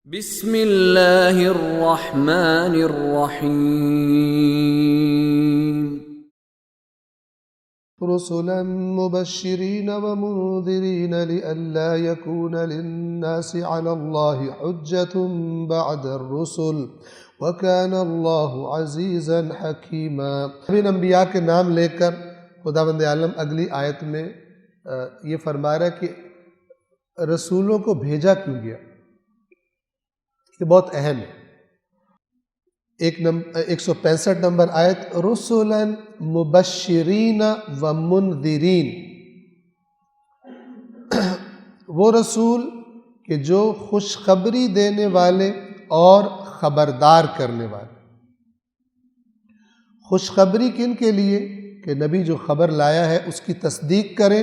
بسم اللہ الرحمن الرحیم رسلا مبشرین ومنذرین لئلا یکون للناس علی اللہ حجۃ بعد الرسل وکان اللہ عزیزا حکیما۔ ان انبیاء کے نام لے کر خداوند عالم اگلی آیت میں یہ فرما رہا ہے کہ رسولوں کو بھیجا کیوں گیا۔ یہ بہت اہم ہے۔ 165 نمبر آیت، رسلا مبشرین و منذرین، وہ رسول کہ جو خوشخبری دینے والے اور خبردار کرنے والے۔ خوشخبری کن کے لیے؟ کہ نبی جو خبر لایا ہے اس کی تصدیق کریں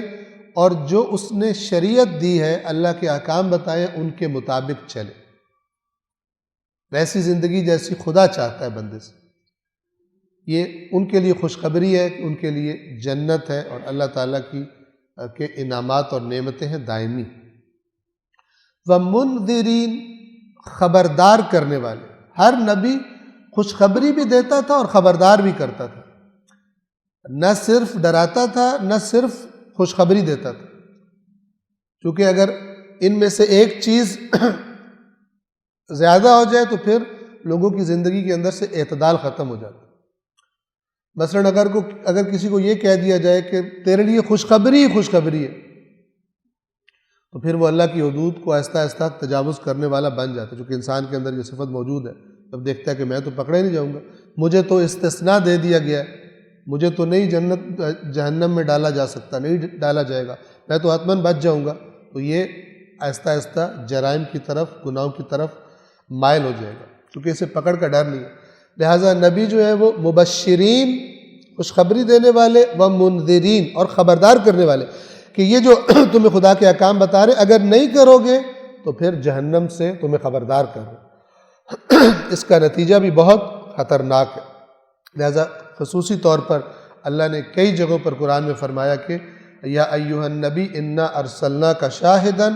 اور جو اس نے شریعت دی ہے، اللہ کے احکام بتائیں، ان کے مطابق چلیں، ویسی زندگی جیسی خدا چاہتا ہے بندے سے۔ یہ ان کے لیے خوشخبری ہے کہ ان کے لیے جنت ہے اور اللہ تعالیٰ کے انعامات اور نعمتیں ہیں دائمی۔ وَمُنذِرِينَ، خبردار کرنے والے۔ ہر نبی خوشخبری بھی دیتا تھا اور خبردار بھی کرتا تھا، نہ صرف ڈراتا تھا نہ صرف خوشخبری دیتا تھا، کیونکہ اگر ان میں سے ایک چیز زیادہ ہو جائے تو پھر لوگوں کی زندگی کے اندر سے اعتدال ختم ہو جاتا ہے۔ مثلا اگر کسی کو یہ کہہ دیا جائے کہ تیرے لیے خوشخبری ہی خوشخبری ہے، تو پھر وہ اللہ کی حدود کو آہستہ آہستہ تجاوز کرنے والا بن جاتا ہے، چونکہ انسان کے اندر یہ صفت موجود ہے۔ جب دیکھتا ہے کہ میں تو پکڑے نہیں جاؤں گا، مجھے تو استثناء دے دیا گیا ہے، مجھے تو نہیں جہنم میں ڈالا جا سکتا، نہیں ڈالا جائے گا، میں تو حتماً بچ جاؤں گا، تو یہ آہستہ آہستہ جرائم کی طرف، گناہوں کی طرف مائل ہو جائے گا، کیونکہ اسے پکڑ کا ڈر نہیں ہے۔ لہٰذا نبی جو ہے وہ مبشرین، خوشخبری دینے والے، و منذرین، اور خبردار کرنے والے کہ یہ جو تمہیں خدا کے احکام بتا رہے اگر نہیں کرو گے تو پھر جہنم سے تمہیں خبردار کر رہے۔ اس کا نتیجہ بھی بہت خطرناک ہے۔ لہٰذا خصوصی طور پر اللہ نے کئی جگہوں پر قرآن میں فرمایا کہ یا ایھا النبی انا ارسلناک شاہدا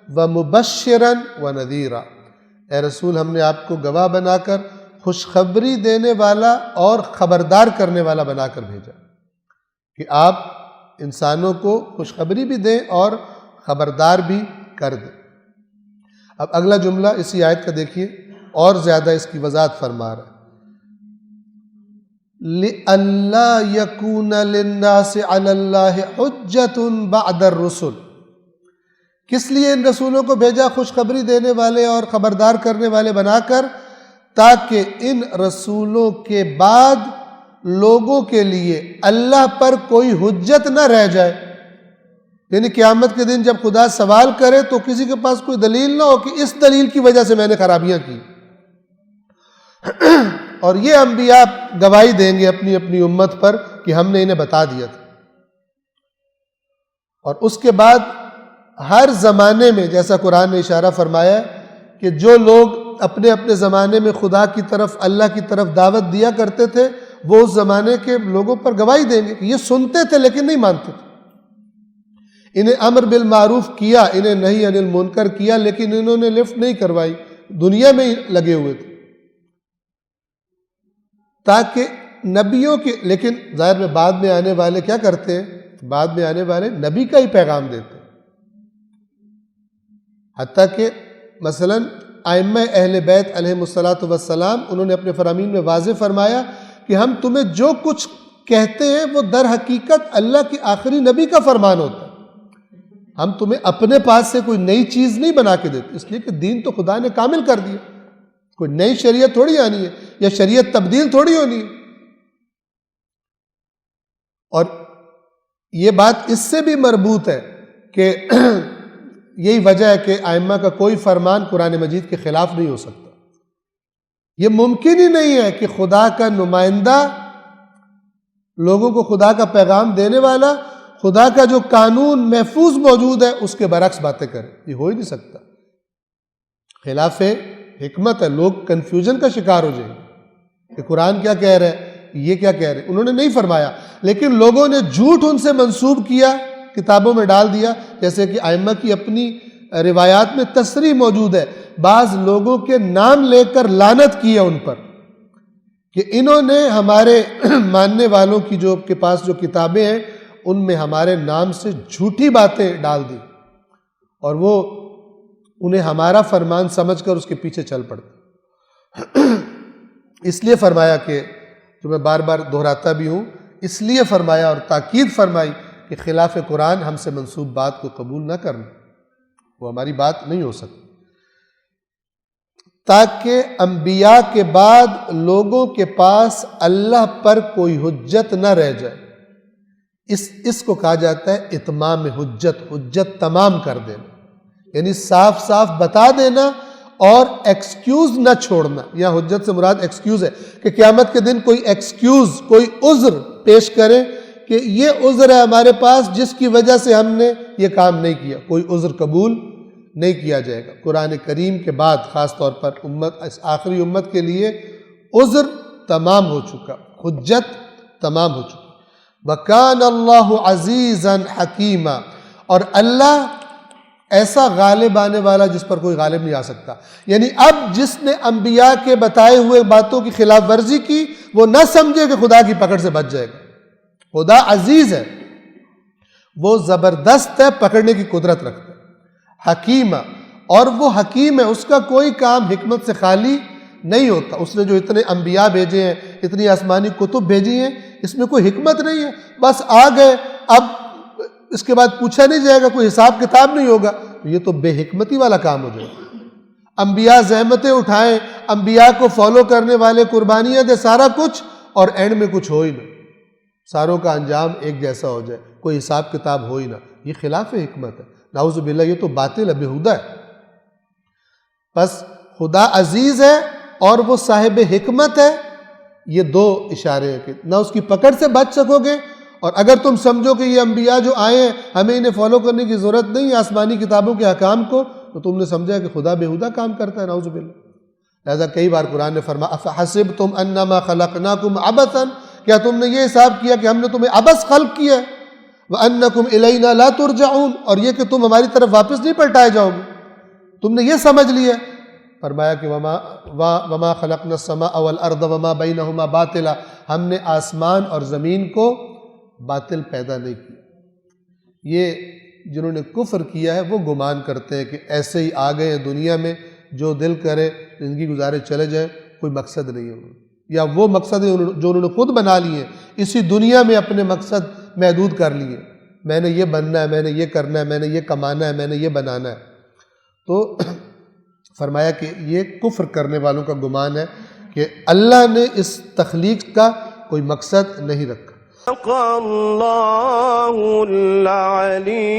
ومبشرا ونذیرا، اے رسول ہم نے آپ کو گواہ بنا کر خوشخبری دینے والا اور خبردار کرنے والا بنا کر بھیجا، کہ آپ انسانوں کو خوشخبری بھی دیں اور خبردار بھی کر دیں۔ اب اگلا جملہ اسی آیت کا دیکھیے، اور زیادہ اس کی وضاحت فرما رہا ہے، لِأَلَّا يَكُونَ لِلنَّاسِ عَلَى اللَّهِ حُجَّةٌ بَعْدَ الرُّسُلِ، کس لیے ان رسولوں کو بھیجا خوشخبری دینے والے اور خبردار کرنے والے بنا کر؟ تاکہ ان رسولوں کے بعد لوگوں کے لیے اللہ پر کوئی حجت نہ رہ جائے، یعنی قیامت کے دن جب خدا سوال کرے تو کسی کے پاس کوئی دلیل نہ ہو کہ اس دلیل کی وجہ سے میں نے خرابیاں کی۔ اور یہ انبیاء گواہی دیں گے اپنی اپنی امت پر کہ ہم نے انہیں بتا دیا تھا۔ اور اس کے بعد ہر زمانے میں، جیسا قرآن نے اشارہ فرمایا ہے کہ جو لوگ اپنے اپنے زمانے میں خدا کی طرف، اللہ کی طرف دعوت دیا کرتے تھے، وہ اس زمانے کے لوگوں پر گواہی دیں گے کہ یہ سنتے تھے لیکن نہیں مانتے تھے، انہیں امر بالمعروف کیا، انہیں نہی عن المنکر کیا، لیکن انہوں نے لفٹ نہیں کروائی، دنیا میں ہی لگے ہوئے تھے، تاکہ نبیوں کے، لیکن ظاہر میں بعد میں آنے والے کیا کرتے ہیں؟ بعد میں آنے والے نبی کا ہی پیغام دیتے ہیں، حتیٰ کہ مثلا ائمہ اہل بیت علیہم الصلاۃ والسلام، انہوں نے اپنے فرامین میں واضح فرمایا کہ ہم تمہیں جو کچھ کہتے ہیں وہ در حقیقت اللہ کے آخری نبی کا فرمان ہوتا ہے، ہم تمہیں اپنے پاس سے کوئی نئی چیز نہیں بنا کے دیتے، اس لیے کہ دین تو خدا نے کامل کر دیا، کوئی نئی شریعت تھوڑی آنی ہے یا شریعت تبدیل تھوڑی ہونی ہے۔ اور یہ بات اس سے بھی مربوط ہے کہ یہی وجہ ہے کہ ائمہ کا کوئی فرمان قرآن مجید کے خلاف نہیں ہو سکتا۔ یہ ممکن ہی نہیں ہے کہ خدا کا نمائندہ، لوگوں کو خدا کا پیغام دینے والا، خدا کا جو قانون محفوظ موجود ہے اس کے برعکس باتیں کرے، یہ ہو ہی نہیں سکتا، خلاف حکمت ہے، لوگ کنفیوژن کا شکار ہو جائیں گے کہ قرآن کیا کہہ رہا ہے، یہ کیا کہہ رہے ہیں۔ انہوں نے نہیں فرمایا، لیکن لوگوں نے جھوٹ ان سے منسوب کیا، کتابوں میں ڈال دیا، جیسے کہ ائمہ کی اپنی روایات میں تصریح موجود ہے بعض لوگوں کے نام لے کر لعنت کیا ان پر کہ انہوں نے ہمارے ماننے والوں کی جو کے پاس جو کتابیں ہیں ان میں ہمارے نام سے جھوٹی باتیں ڈال دی اور وہ انہیں ہمارا فرمان سمجھ کر اس کے پیچھے چل پڑتے۔ اس لیے فرمایا کہ جو میں بار بار دہراتا بھی ہوں، اس لیے فرمایا اور تاکید فرمائی کہ خلاف قرآن ہم سے منسوب بات کو قبول نہ کرنا، وہ ہماری بات نہیں ہو سکتی، تاکہ انبیاء کے بعد لوگوں کے پاس اللہ پر کوئی حجت نہ رہ جائے۔ اس کو کہا جاتا ہے اتمام حجت، حجت تمام کر دینا، یعنی صاف صاف بتا دینا اور ایکسکیوز نہ چھوڑنا۔ یہاں حجت سے مراد ایکسکیوز ہے کہ قیامت کے دن کوئی ایکسکیوز، کوئی عذر پیش کرے کہ یہ عذر ہے ہمارے پاس جس کی وجہ سے ہم نے یہ کام نہیں کیا، کوئی عذر قبول نہیں کیا جائے گا۔ قرآن کریم کے بعد خاص طور پر اس آخری امت کے لیے عذر تمام ہو چکا، حجت تمام ہو چکا۔ وَكَانَ اللَّهُ عَزِيزًا حَكِيمًا، اور اللہ ایسا غالب آنے والا جس پر کوئی غالب نہیں آ سکتا، یعنی اب جس نے انبیاء کے بتائے ہوئے باتوں کی خلاف ورزی کی وہ نہ سمجھے کہ خدا کی پکڑ سے بچ جائے گا۔ خدا عزیز ہے، وہ زبردست ہے، پکڑنے کی قدرت رکھتا ہے۔ حکیمہ، اور وہ حکیم ہے، اس کا کوئی کام حکمت سے خالی نہیں ہوتا۔ اس نے جو اتنے انبیاء بھیجے ہیں، اتنی آسمانی کتب بھیجی ہیں، اس میں کوئی حکمت نہیں ہے، بس آ گئے، اب اس کے بعد پوچھا نہیں جائے گا، کوئی حساب کتاب نہیں ہوگا، یہ تو بے حکمتی والا کام ہو جائے گا۔ انبیاء زحمتیں اٹھائیں، انبیاء کو فالو کرنے والے قربانیاں دے، سارا کچھ، اور اینڈ میں کچھ ہو ہی نہ، ساروں کا انجام ایک جیسا ہو جائے، کوئی حساب کتاب ہو ہی نہ، یہ خلاف حکمت ہے، نعوذ باللہ، یہ تو باطل ہے، بےہودہ ہے۔ بس خدا عزیز ہے اور وہ صاحب حکمت ہے، یہ دو اشارے ہیں کہ نہ اس کی پکڑ سے بچ سکو گے، اور اگر تم سمجھو کہ یہ انبیاء جو آئے ہیں ہمیں انہیں فالو کرنے کی ضرورت نہیں ہے آسمانی کتابوں کے احکام کو، تو تم نے سمجھا کہ خدا بےہودہ کام کرتا ہے، نعوذ باللہ۔ لہذا کئی بار قرآن نے فرمایا افحسبتم انما خلقناکم عبثا، کیا تم نے یہ حساب کیا کہ ہم نے تمہیں عبث خلق کیا ہے، وانکم الینا لا ترجعون، اور یہ کہ تم ہماری طرف واپس نہیں پلٹائے جاؤ گے، تم نے یہ سمجھ لیا۔ فرمایا کہ وما خلقنا السماء والارض وما بینہما باطلا، ہم نے آسمان اور زمین کو باطل پیدا نہیں کیا۔ یہ جنہوں نے کفر کیا ہے وہ گمان کرتے ہیں کہ ایسے ہی آ گئے ہیں دنیا میں، جو دل کرے زندگی گزارے چلے جائیں، کوئی مقصد نہیں ہے، یا وہ مقصد ہے جو انہوں نے خود بنا لیے، اسی دنیا میں اپنے مقصد محدود کر لیے، میں نے یہ بننا ہے، میں نے یہ کرنا ہے، میں نے یہ کمانا ہے، میں نے یہ بنانا ہے۔ تو فرمایا کہ یہ کفر کرنے والوں کا گمان ہے کہ اللہ نے اس تخلیق کا کوئی مقصد نہیں رکھا۔ اللہ العلی